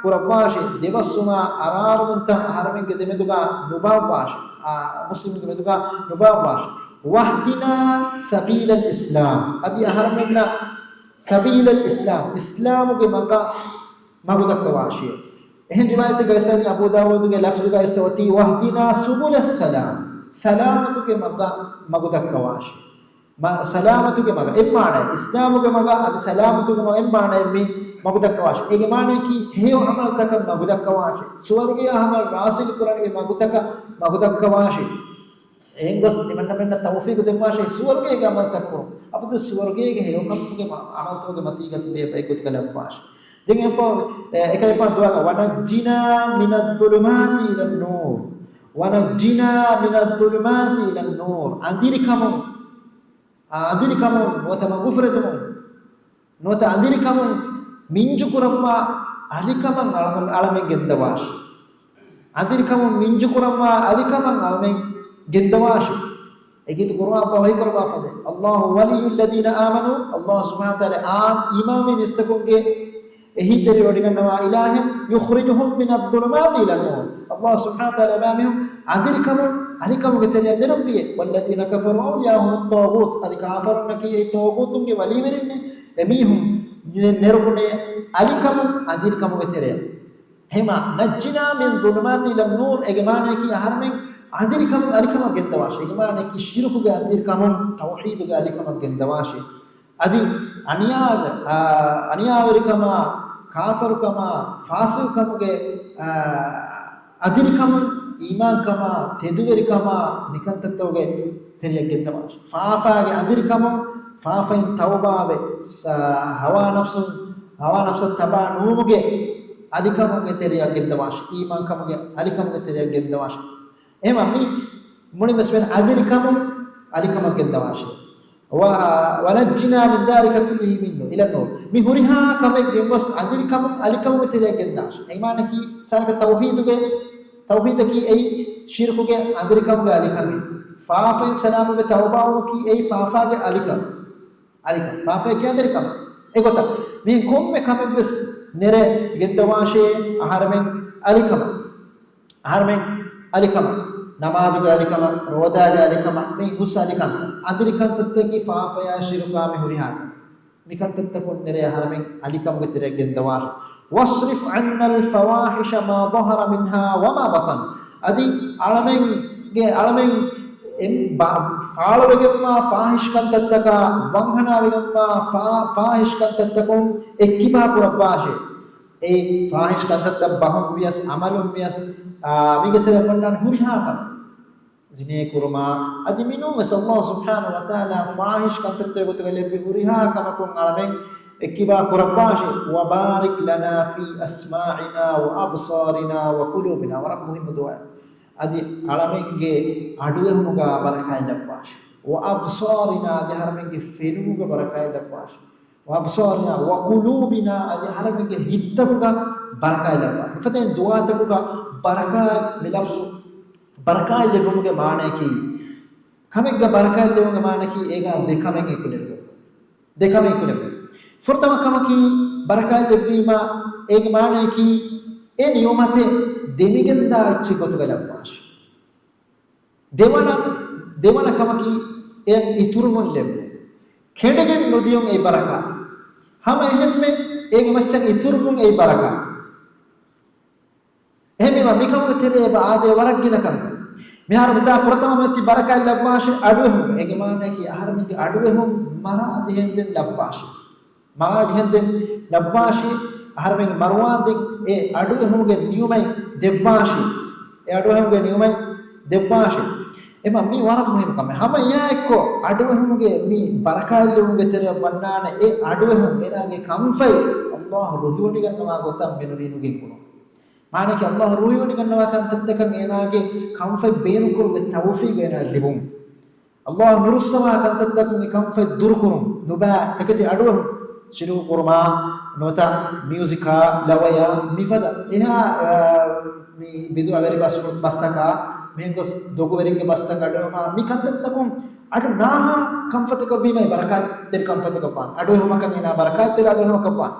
कुरवाशे देवसुमा अरारमुंता हरमिन के देमेदुगा नुबावाश मुस्लिम के देमेदुगा नुबावाश वहदिना सबील الاسلام ادي हरमिना सबील الاسلام इस्लाम के मका मगुदकवाशे एहन रिवायत गैसनी अबू दाऊद के लफ्ज का इसवती वहदिना सुबुल السلام सलामत के मगा मगुदकवाश सलामत के मगा इमाने इस्लाम के मगा अद सलामत के मगा इमाने मी मगुदकवाश एक माने की हे अमल तक मगुदकवाश स्वर्गीय हम रासिल कुरान के मगुदकवाश एक बस निमन में तौफीक देवाश स्वर्गीय के अमल तक अब तो स्वर्गीय के हे कम के अमल तो के मती गति बे कुत कलवाश Jangan ekaifa doa wanajjina minadh-dhulumati ilan-nur. Wanajjina minadh-dhulumati ilan-nur. Andiri kamu nota magufratumu. Nota andiri kamu minju kurama alikaman alamen gendawash. Andiri kamu minju kurama alikaman alamen gendawash. Egitu Quran wahi kurba fade. Allahu waliyul ladina amanu. Allah subhanahu wa ta'ala imami mistakunge ehi teri odigannawa ilahe yukhrijuhum minadh-dhulumati ilan-nur. Allah subhanahu wa ta'ala amamihum andiri kamu alikamu geteri nirfiye walladina kafaru awliyahum at-taghut adi kafaruna ki ei taghutunge wali werinne emihum nerukune alikamu andiri kamu geteri hema najjina min dhulumati ilan-nur egemane ki harmen andiri kamu alikama gendawash egemane ki shirku ge andiri kamu tauhid ge alikama gendawash adi aniyaawarikama kafirukama fasiqkamuge adirikama imankama teduverikama nikantattawge teriyak gendawash faafaage adirikama faafain tawbaabe hawa nafsu taba nuumuge adikamuge teriyak gendawash imankamuge alikamuge teriyak gendawash ehma mi muni mesben adirikama alikama gendawash ونجنا من ذلك كله منه إلى النور مهورها كم جمس عندي كم علي كم بتريق الداش إيمان كي سانك توحيد كي أي شرك كي عندي كم علي كم فافة سلام بتوبة كي أي فافة كي علي كم فافة كي عندي كم إيه قطع مين كم كم بس نرى جندواشة أهرمن علي كم नमाज गालिकम रोदा गालिकम नहीं हुसालिकम अंदरिकम तत्ते की फाफया शिरुका में हुरिहान निकम तत्ते को नेरे हरमें अलिकम के तेरे गेंदवार वस्रिफ अन्नल फवाहिश मा ظهر منها وما बतन अदि आलमें एम फाळवेगम्मा फाहिश कं तत्ते का वंहना वेगम्मा फाहिश कं तत्ते को एक्किबा पुरबाशे ए फाहिश कं तत्ते बहुम वियस अमलुम वियस मिगतेरे पन्नान हुरिहान जिने कुरमा अदि Minu Allah subhanahu wa ta'ala fahish kantatte gotugale bi huriha kama kun alamen ekiba kurabashi wa barik lana fi asma'ina wa absarina wa qulubina wa rabbuhim du'a adi alamenge aduwe humuga barakai dabbashi wa absarina adi haramenge fenuga barakai dabbashi wa absarina wa qulubina adi haramenge hittamuga barakai dabbashi faten du'a takuga barakai milafsu बरकाय लेवुगे माने की खमेग बरकाय लेवुगे माने की एगा देखमें एकुले फुर्तमा कमकी बरकाय लेवीमा एग माने की ए नियमते देमिगंदा इच्छी गोतगलपाश देवाना कमकी ए इतुरुमुन लेव खेडगे नदियों ए बरकात हम एहन में एग मच्छक इतुरुमुन ए बरकात එහෙම මිකම් කෙරේ ආදේ වරක් ගිනකන් මෙහාර බදා ෆරතම මෙති බරකල් ලබ්වාෂ අඩුවෙහුම් ඒකේ මානේ කි ආහාර මික අඩුවෙහුම් මරා දෙහෙන්දෙන් ලබ්වාෂ මරා දෙහෙන්දෙන් ලබ්වාෂ ආහාර මික මරවාදෙන් ඒ අඩුවෙහුම්ගේ නියමයි දෙව්වාෂ ඒ අඩුවෙහුම්ගේ නියමයි දෙව්වාෂ එම මි වරක් මොහිම කම හැම යා එක්ක අඩුවෙහුම්ගේ මි බරකල් ලුම්ගේ තෙර වන්නාන ඒ අඩුවෙහුම් එනාගේ කම්ෆයි අල්ලාහ් රුහිවටි ගන්නවා ගොතම් මෙනුරිනුගේ කුණු माने कि अल्लाह रूही करनवा kan tattaka enage kamfa beenu kurbe tawfiq ena libum Allah nurussama kan tattaka ni kamfa dur kurum nuba takati adu shiru kurma nota musica lawaya mifada eha mi bidu averi bastaka mengos dogu veringe bastaka aduma mi kan tattakum adu naha kamfataka vimai barakat ter kamfataka pan adu homa kan ena barakat ter adu homa kapan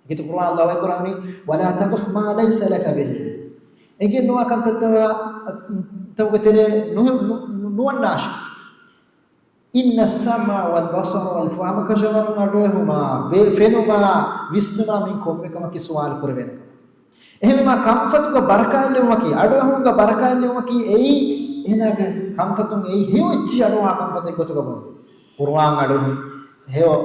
gitu Quran Allah wa Qurani wala taqf ma laysa laka bih ege no akan tawgatele nuwannash inna as-sama wal basara wal fuhama kashawan aduhuma be fenuma visnuma min kommekama ki sawal kurwen ehme ma kamfatuga barakalle ki aduhuma barakalle ki ei enaga kamfatun ei heochi aduha kamfate gotuga Quran aduhum heo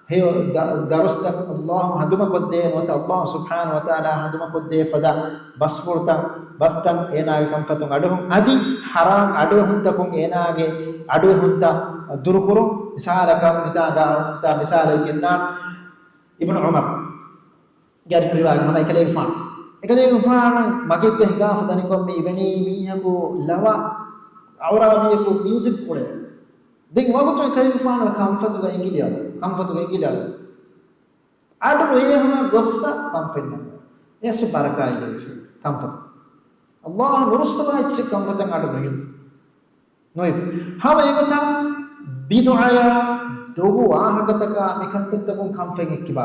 هيو درست الله هدوما قدّي وت الله سبحانه وتعالى هدوما قدّي فدا بسفورتا بستم إنا كم فتون أدوهم أدي حرام أدوهم تكون إنا age أدوهم تا دركورو مثال كم مثال دا مثال الجنان ibnu umar gari riwaya hama ekale faan mage ke higaf dani ko me ibani mihaku lawa awra mihaku music pole den wagutu ekale faan comfort ga ingiliya adu ye hama gossa comfort na yesu baraka ye comfort allah nurustama ich comfort adu noy hama egota bid'aya dogu wahagataka mikantatakun comfort ekkiba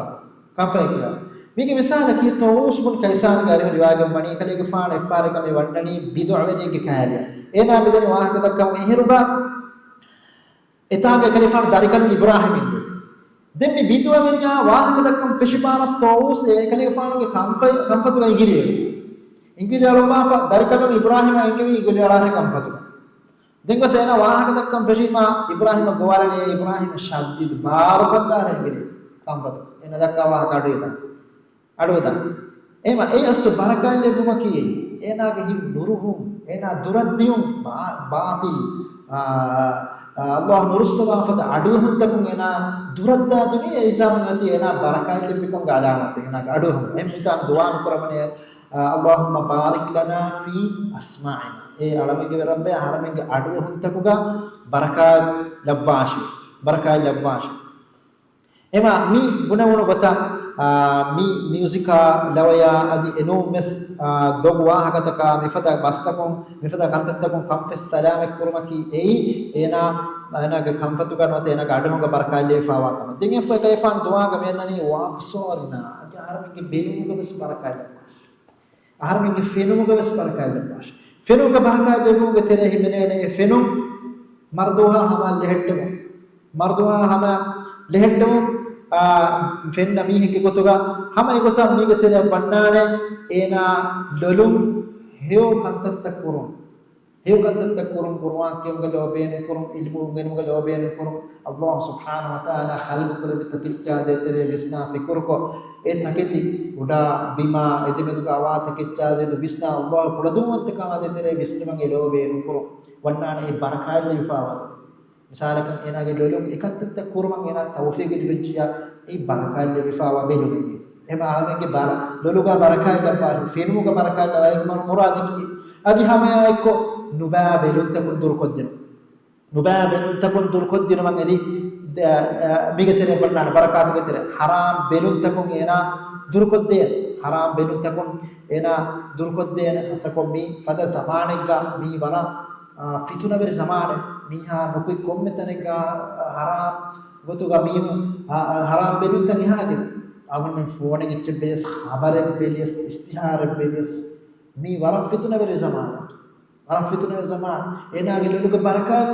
mige misala ki tawus bun kaisan gari riwaga mani kale ge faana ifare kame wannani bidu awere ge kaariya ena bidun wahaka dakkam ehiruba etaage kale faana darikal ibrahim inde demmi bidu aweriya wahaka dakkam fishbana tawus e kale faana ge kamfatu ga ingiri aloma fa darikal ibrahim ingevi igoli ala kamfatu dengo sena wahaka dakkam fishima ibrahim gowalani ibrahim shaddid bar bandare ingiri kamfatu ena dakka wahaka aduda ema asu barakalle buma kiye enage him nuruhum ena duraddiyum baatil allah nurusaba fata aduhum takun ena duradda tuni isam ngati ena barakalle bikam galamat ena aduhum emitan duan kuramane allahumma barik lana fi asma'ina alamenge rabbe haramenge aduhum takuga barakal labwashi ema mi bunawuno gota mi musica lawaya adi enormous dogwa hakataka mifata bastakon mifata kantattakon kamfes salame kurmaki ena ga kamfatu ganwata ena ga adhonga barakalle fawa kama dinge fo kay fan duwa ga menani wa sorna adi harminge benuga bes barakalle harminge fenuga bes barakalle bash fenuga barakalle muga tere himenene fenu marduha hama lehettemo fenna mihike gotuga hama egota migetere bannane ena lolum heo kantatta kurum kurwa kemga loben kurum ilmu ngenga loben kurum allah subhanahu wa taala khalq kurum takicca de tere visna fikur ko e taketi uda bima edemeduga awa takicca de visna allah pradumant kama de tere visna mange loben kurum wannane e barakalle ifawa misalkan enage lolum ekattatta kurman ena tawfiq dibejja ei barakalle rifawa belume ema amenge bara loluga barakalle par fenuga barakalle ay man muradiki adi hamaya ekko nubabelun takun dur koddino man edi migetere bannana barakatu getere haram belun takun ena dur kodden hasakomi fada zamanega mi wana fituna ber zamane miha nokui kommetanega haram gotuga mihu haram belunta mihage agun men phone ge chebes khabare beles istihar beles mi wara fituna ber zaman enage luluga barakal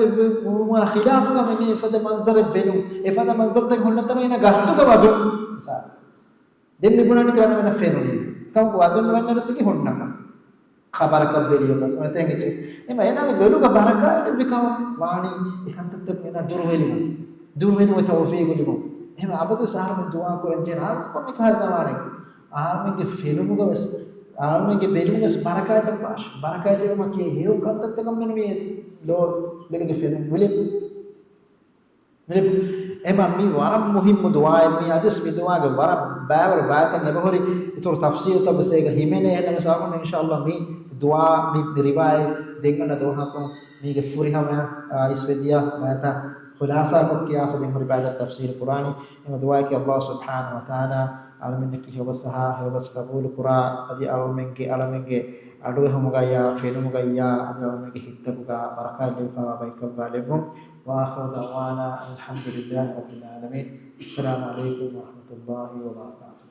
ma khilaf ka men ifada manzar belu ifada manzar tak honnatana ena gastu ka wadu sa demmi bunani kana men fenoni kam wadun wanna sigi honnaka khabar ka beliyo bas mate ngi ches ema enage luluga barakal bikam wani ikantat ena durwenu tawfiq limu ema abadu sahar men dua koren jen az komi khal zamane amen ge feluga bas amen ge beluga barakal bash barakal ma ki heu kantat kam men me lo beluga felu wilip ema mi waram muhim dua mi adis mi dua ge waram baawar baatan ebhori itur tafsir tabsega himene ehna saabun inshallah mi dua mi riway dengana doha ko mi ge furi hama iswediya baata خلاصة بكي آفد من بعد التفسير القرآني إما دعائك الله سبحانه وتعالى على منك هو بسها هو بس قبول القرآن أدي على منك أدوه مغايا فين مغايا أدي على منك هتبغى بركة لفا بيك غالبهم وآخر دعوانا الحمد لله رب العالمين السلام عليكم ورحمة الله وبركاته